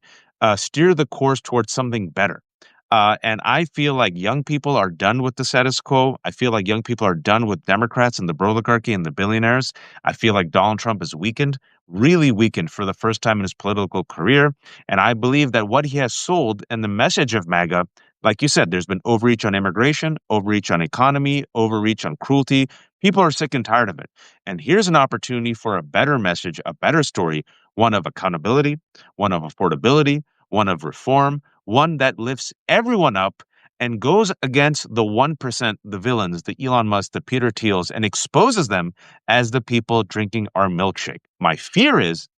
steer the course towards something better. And I feel like young people are done with the status quo. I feel like young people are done with Democrats and the oligarchy and the billionaires. I feel like Donald Trump is weakened, really weakened for the first time in his political career. And I believe that what he has sold and the message of MAGA, like you said, there's been overreach on immigration, overreach on economy, overreach on cruelty. People are sick and tired of it. And here's an opportunity for a better message, a better story, one of accountability, one of affordability, one of reform, one that lifts everyone up and goes against the 1%, the villains, the Elon Musk, the Peter Thiels, and exposes them as the people drinking our milkshake. My fear is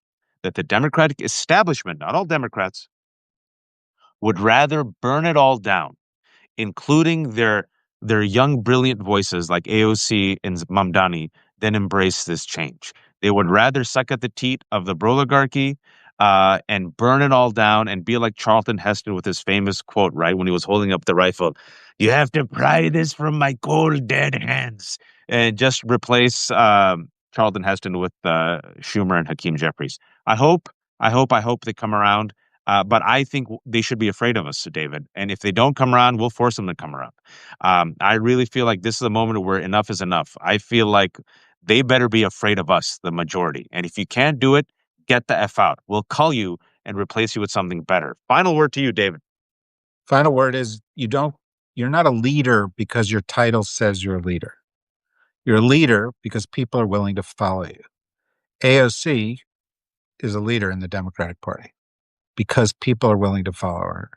that the Democratic establishment, not all Democrats, would rather burn it all down, including their young, brilliant voices like AOC and Mamdani, then embrace this change. They would rather suck at the teat of the oligarchy and burn it all down and be like Charlton Heston with his famous quote, right, when he was holding up the rifle, "You have to pry this from my cold, dead hands," and just replace Charlton Heston with Schumer and Hakeem Jeffries. I hope, I hope they come around. But I think they should be afraid of us, David. And if they don't come around, we'll force them to come around. I really feel like this is a moment where enough is enough. I feel like they better be afraid of us, the majority. And if you can't do it, get the F out. We'll call you and replace you with something better. Final word to you, David. Final word is you're not a leader because your title says you're a leader. You're a leader because people are willing to follow you. AOC is a leader in the Democratic Party because people are willing to follow her.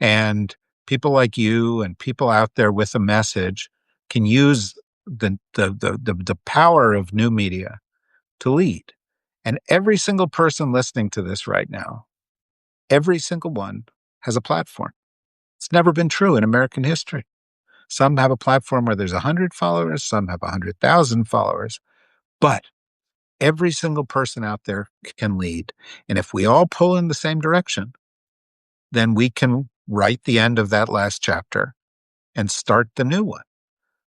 And people like you and people out there with a message can use the power of new media to lead. And every single person listening to this right now, every single one has a platform. It's never been true in American history. Some have a platform where there's 100 followers, some have 100,000 followers, but every single person out there can lead. And if we all pull in the same direction, then we can write the end of that last chapter and start the new one,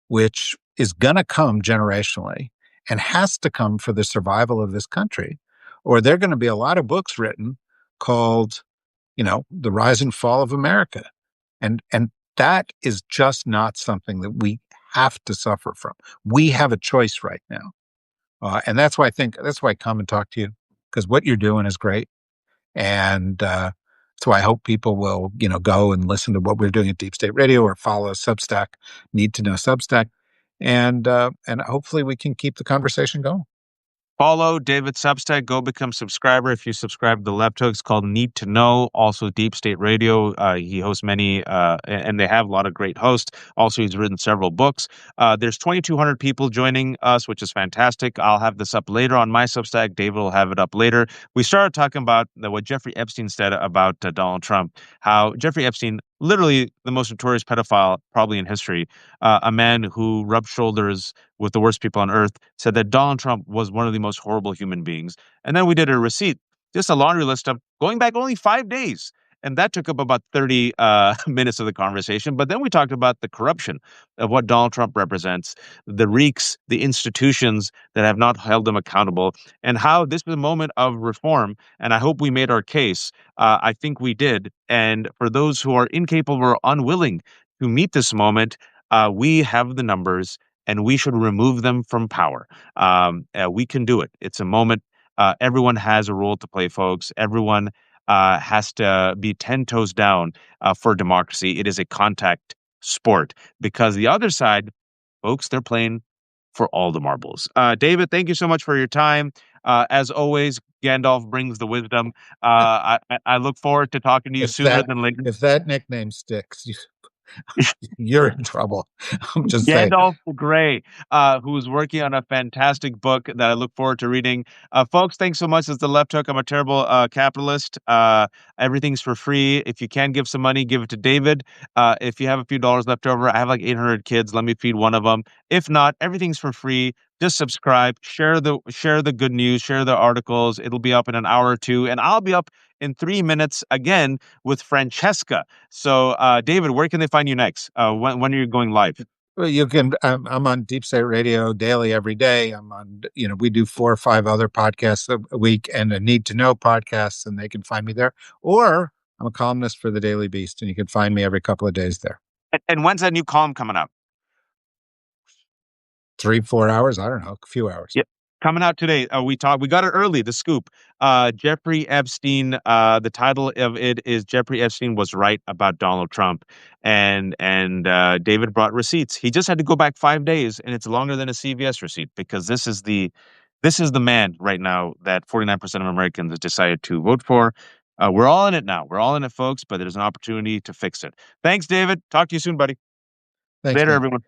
which is going to come generationally and has to come for the survival of this country. Or there are going to be a lot of books written called, The Rise and Fall of America. And that is just not something that we have to suffer from. We have a choice right now. And that's why I come and talk to you, because what you're doing is great. And so I hope people will, go and listen to what we're doing at Deep State Radio or follow Substack, Need to Know Substack. And hopefully we can keep the conversation going. Follow David Substack. Go become subscriber. If you subscribe to the left hook, it's called Need to Know. Also, Deep State Radio. He hosts many, and they have a lot of great hosts. Also, he's written several books. There's 2,200 people joining us, which is fantastic. I'll have this up later on my Substack. David will have it up later. We started talking about what Jeffrey Epstein said about Donald Trump, how Jeffrey Epstein, literally the most notorious pedophile probably in history, a man who rubbed shoulders with the worst people on earth, said that Donald Trump was one of the most horrible human beings. And then we did a receipt, just a laundry list of going back only 5 days. And that took up about 30 minutes of the conversation. But then we talked about the corruption of what Donald Trump represents, the reeks, the institutions that have not held him accountable, and how this was a moment of reform. And I hope we made our case. I think we did. And for those who are incapable or unwilling to meet this moment, we have the numbers and we should remove them from power. We can do it. It's a moment. Everyone has a role to play, folks. Everyone has to be 10 toes down for democracy. It is a contact sport because the other side, folks, they're playing for all the marbles. David, thank you so much for your time. As always, Gandalf brings the wisdom. I look forward to talking to you If sooner that than later. if that nickname sticks, you're in trouble. I'm just saying. Gandalf the Grey, who's working on a fantastic book that I look forward to reading. Folks, thanks so much. It's the left hook. I'm a terrible capitalist. Everything's for free. If you can give some money, give it to David. If you have a few dollars left over, I have like 800 kids. Let me feed one of them. If not, everything's for free. just subscribe, share the good news, share the articles. It'll be up in an hour or two, and I'll be up in 3 minutes again with Francesca. So, David, where can they find you next? When are you going live? Well, you can. I'm on Deep State Radio daily every day. I'm on. We do 4 or 5 other podcasts a week, and a Need to Know podcasts, and they can find me there. Or I'm a columnist for the Daily Beast, and you can find me every couple of days there. And when's that new column coming out? 3, 4 hours. I don't know, a few hours. Yeah, coming out today. We got it early. The scoop. Jeffrey Epstein. The title of it is Jeffrey Epstein was right about Donald Trump, and David brought receipts. He just had to go back 5 days, and it's longer than a CVS receipt because this is the man right now that 49% of Americans have decided to vote for. We're all in it now. We're all in it, folks. But there's an opportunity to fix it. Thanks, David. Talk to you soon, buddy. Thanks, Later, man. everyone.